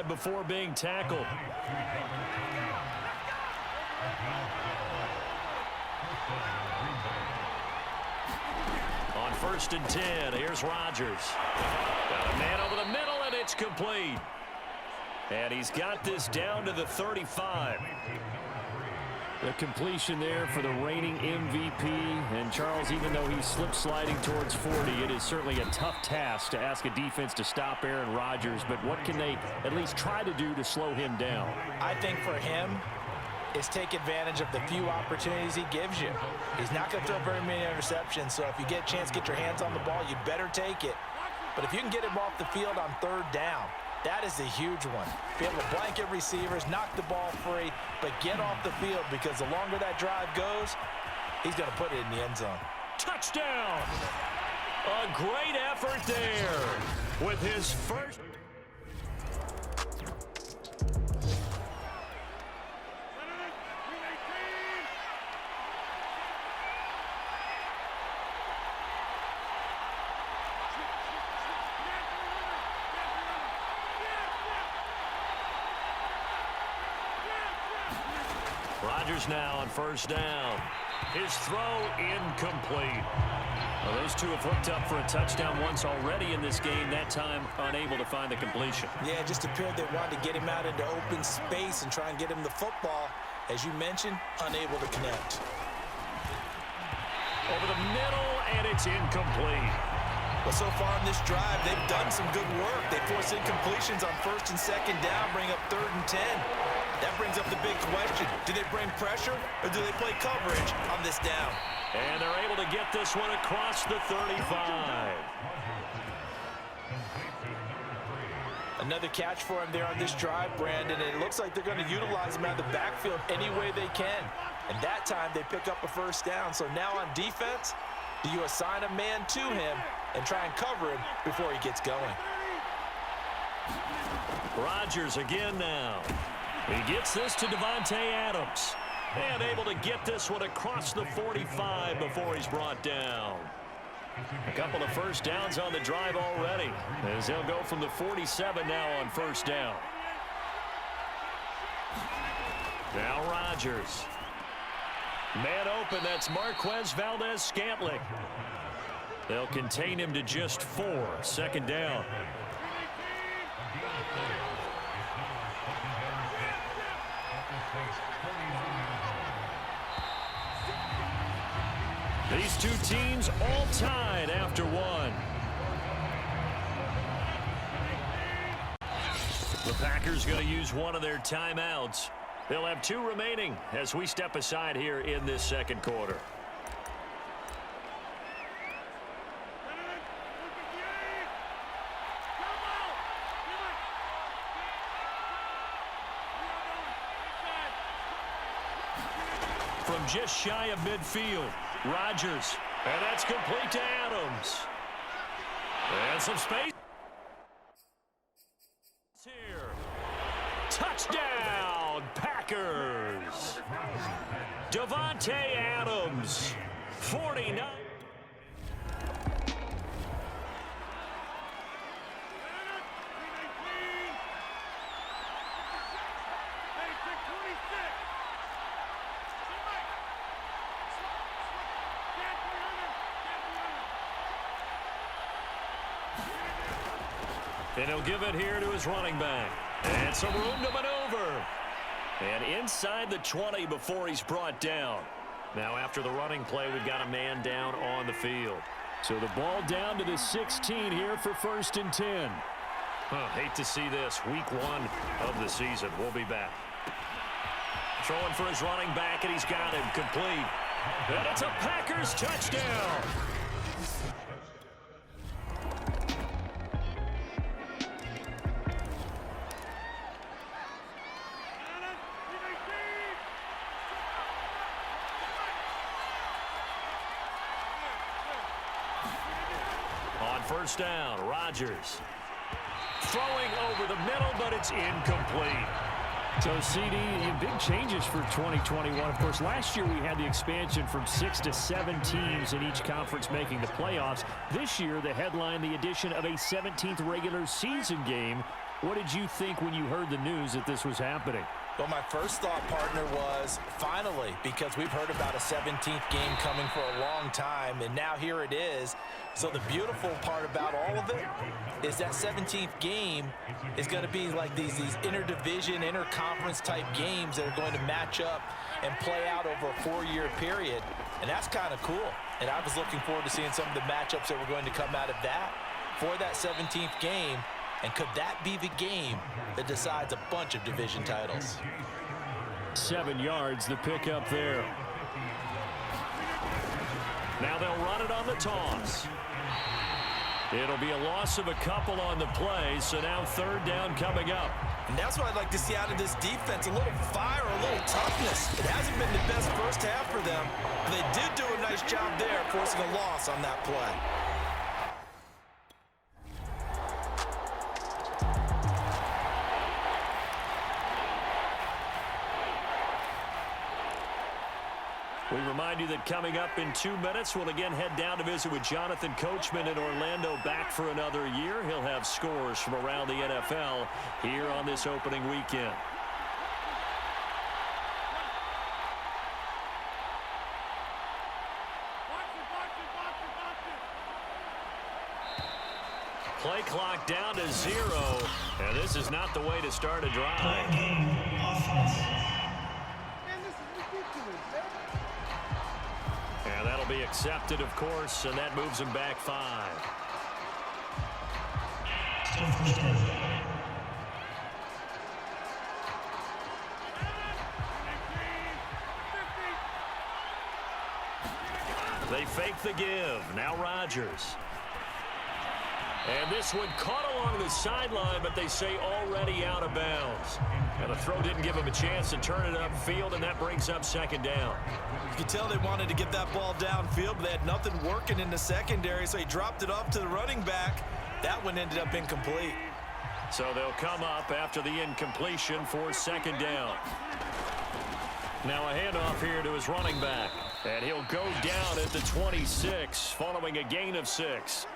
drive before being tackled. On 1st and 10, here's Rodgers. Got a man over the middle, and it's complete. And he's got this down to the 35. The completion there for the reigning MVP. And Charles, even though he's slip-sliding towards 40, it is certainly a tough task to ask a defense to stop Aaron Rodgers. But what can they at least try to do to slow him down? I think for him is take advantage of the few opportunities he gives you. He's not going to throw very many interceptions, so if you get a chance to get your hands on the ball, you better take it. But if you can get him off the field on 3rd down, that is a huge one. Be able to blanket receivers, knock the ball free, but get off the field, because the longer that drive goes, he's going to put it in the end zone. Touchdown! A great effort there with his first. Rodgers now on 1st down. His throw incomplete. Well, those two have hooked up for a touchdown once already in this game, that time unable to find the completion. Yeah, it just appeared they wanted to get him out into open space and try and get him the football. As you mentioned, unable to connect. Over the middle, and it's incomplete. Well, so far in this drive, they've done some good work. They force incompletions on 1st and 2nd down, bring up 3rd and 10. That brings up the big question. Do they bring pressure, or do they play coverage on this down? And they're able to get this one across the 35. Another catch for him there on this drive, Brandon. And it looks like they're going to utilize him out of the backfield any way they can. And that time they pick up a 1st down. So now on defense, do you assign a man to him and try and cover him before he gets going? Rodgers again now. He gets this to Davante Adams. And able to get this one across the 45 before he's brought down. A couple of 1st downs on the drive already, as they'll go from the 47 now on 1st down. Now Rodgers. Man open, that's Marquez Valdez-Scantling. They'll contain him to just 4, 2nd down. These two teams all tied after 1. The Packers going to use one of their timeouts. They'll have 2 remaining as we step aside here in this 2nd quarter. From just shy of midfield, Rodgers, and that's complete to Adams. And some space here. Touchdown, Packers. Davante Adams, 49. And he'll give it here to his running back. And some room to maneuver. And inside the 20 before he's brought down. Now after the running play, we've got a man down on the field. So the ball down to the 16 here for 1st and 10. Hate to see this. Week 1 of the season. We'll be back. Throwing for his running back, and he's got him complete. And it's a Packers touchdown. On 1st down, Rodgers throwing over the middle, but it's incomplete. So, CD, big changes for 2021. Of course, last year we had the expansion from 6 to 7 teams in each conference making the playoffs. This year, the headline, the addition of a 17th regular season game What did you think when you heard the news that this was happening? Well, my first thought, partner, was finally, because we've heard about a 17th game coming for a long time, and now here it is. So the beautiful part about all of it is that 17th game is going to be like these interdivision, interconference type games that are going to match up and play out over a 4-year period, and that's kind of cool. And I was looking forward to seeing some of the matchups that were going to come out of that for that 17th game. And could that be the game that decides a bunch of division titles? 7 yards, the pickup there. Now they'll run it on the toss. It'll be a loss of a couple on the play, so now 3rd down coming up. And that's what I'd like to see out of this defense, a little fire, a little toughness. It hasn't been the best first half for them, but they did do a nice job there forcing a loss on that play. We remind you that coming up in 2 minutes, we'll again head down to visit with Jonathan Coachman in Orlando, back for another year. He'll have scores from around the NFL here on this opening weekend. Play clock down to 0, and this is not the way to start a drive. And that'll be accepted, of course, and that moves him back 5. They fake the give. Now Rodgers. And this one caught along the sideline, but they say already out of bounds. And the throw didn't give him a chance to turn it upfield, and that brings up 2nd down. You could tell they wanted to get that ball downfield, but they had nothing working in the secondary, so he dropped it off to the running back. That one ended up incomplete. So they'll come up after the incompletion for 2nd down. Now a handoff here to his running back, and he'll go down at the 26 following a gain of 6.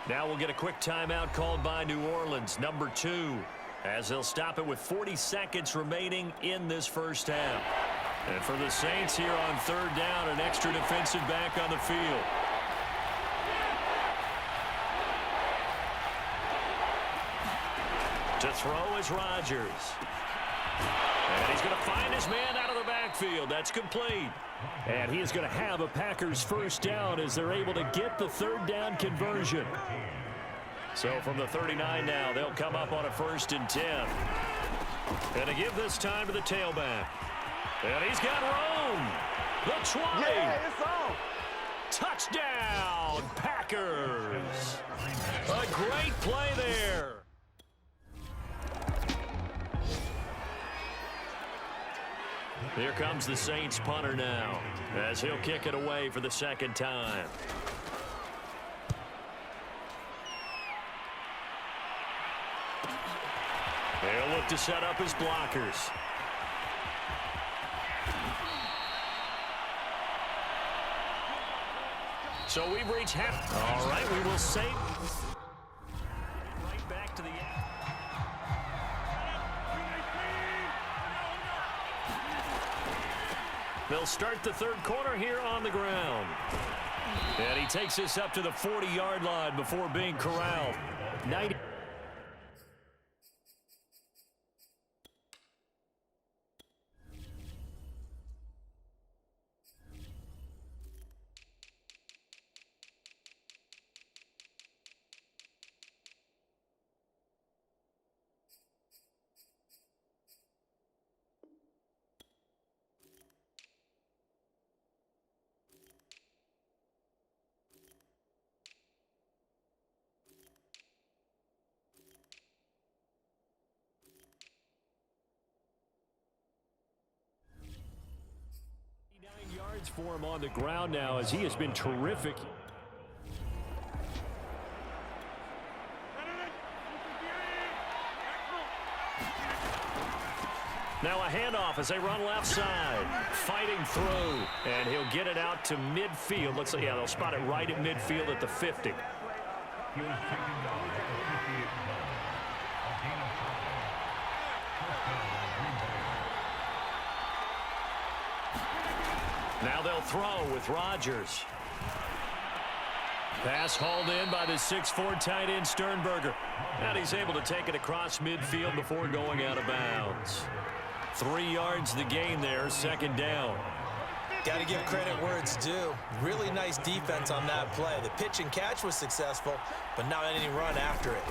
Now we'll get a quick timeout called by New Orleans, number 2, as they'll stop it with 40 seconds remaining in this first half. And for the Saints here on 3rd down, an extra defensive back on the field. To throw is Rodgers. And he's going to find his man out of the backfield. That's complete. And he is going to have a Packers first down as they're able to get the 3rd down conversion. So from the 39 now, they'll come up on a 1st and 10. And to give this time to the tailback. And he's got room. The 20. Yeah, it's on. Touchdown, Packers. A great play there. Here comes the Saints punter now, as he'll kick it away for the 2nd time. They'll look to set up his blockers. So we've reached half. All right, we will save. Right back to the end. They'll start the 3rd quarter here on the ground. And he takes this up to the 40-yard line before being corralled. 90. Yards for him on the ground now, as he has been terrific. Now a handoff as they run left side. Fighting through, and he'll get it out to midfield. Looks like, yeah, they'll spot it right at midfield at the 50. Now they'll throw with Rodgers. Pass hauled in by the 6'4" tight end Sternberger. And he's able to take it across midfield before going out of bounds. 3 yards the gain there, second down. Got to give credit where it's due. Really nice defense on that play. The pitch and catch was successful, but not any run after it.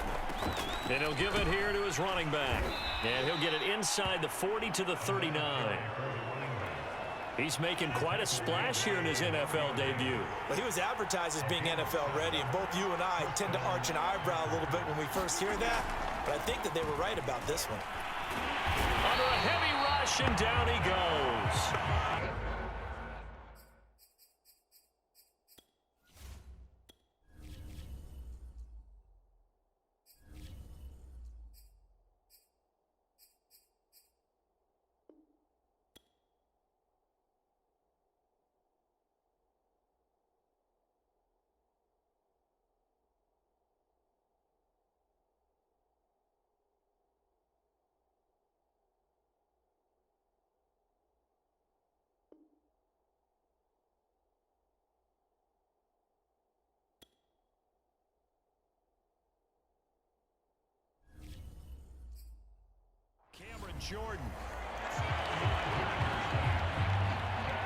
And he'll give it here to his running back. And he'll get it inside the 40 to the 39. He's making quite a splash here in his NFL debut. Well, he was advertised as being NFL ready, and both you and I tend to arch an eyebrow a little bit when we first hear that, but I think that they were right about this one. Under a heavy rush, and down he goes. Jordan.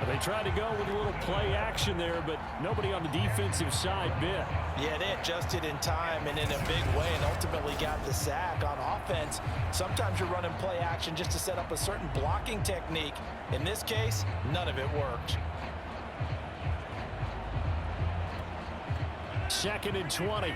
They tried to go with a little play action there, but nobody on the defensive side bit. Yeah, they adjusted in time and in a big way and ultimately got the sack. On offense, sometimes you're running play action just to set up a certain blocking technique. In this case, none of it worked. 2nd and 20.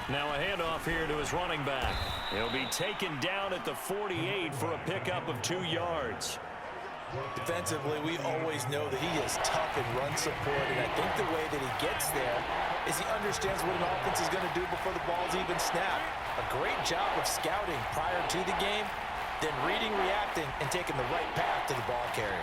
Now a handoff here to his running back. He'll be taken down at the 48 for a pickup of 2 yards. Defensively, we always know that he is tough in run support, and I think the way that he gets there is he understands what an offense is going to do before the ball's even snapped. A great job of scouting prior to the game, then reading, reacting, and taking the right path to the ball carrier.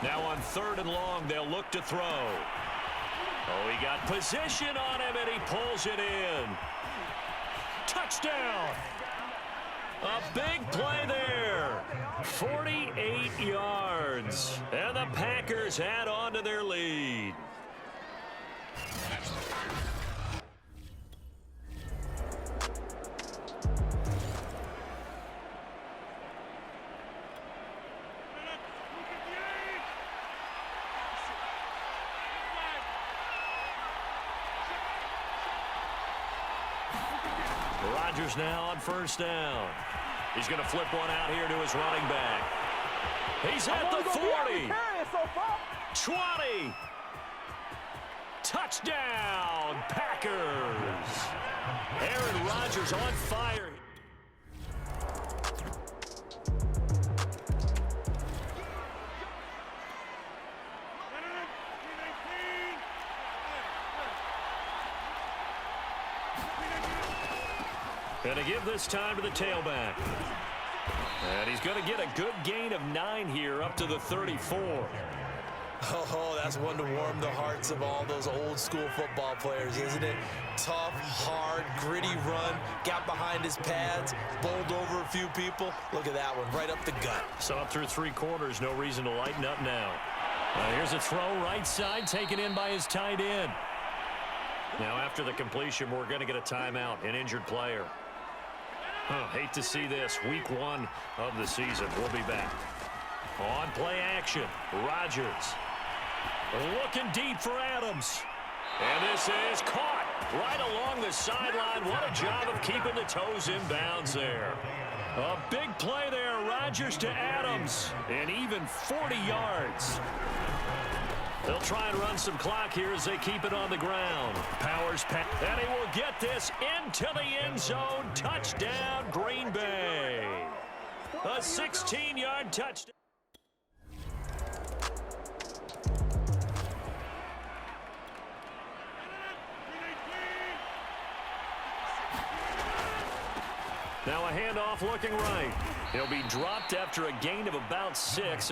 Now on 3rd and long, they'll look to throw. Oh, he got position on him, and he pulls it in. Touchdown! A big play there. 48 yards. And the Packers add on to their lead. Rodgers now on 1st down. He's going to flip one out here to his running back. He's at the 40. 20. Touchdown, Packers. Aaron Rodgers on fire. Going to give this time to the tailback. And he's going to get a good gain of 9 here up to the 34. Oh, that's one to warm the hearts of all those old school football players, isn't it? Tough, hard, gritty run, got behind his pads, bowled over a few people. Look at that one, right up the gut. So up through 3 quarters, no reason to lighten up now. Here's a throw right side, taken in by his tight end. Now after the completion, we're going to get a timeout, an injured player. Hate to see this. Week 1 of the season. We'll be back. On play action, Rodgers. Looking deep for Adams. And this is caught right along the sideline. What a job of keeping the toes in bounds there. A big play there, Rodgers to Adams. And even 40 yards. They'll try and run some clock here as they keep it on the ground. Powers pass, and he will get this into the end zone. Touchdown, Green Bay. A 16-yard touchdown. Now a handoff looking right. He'll be dropped after a gain of about 6.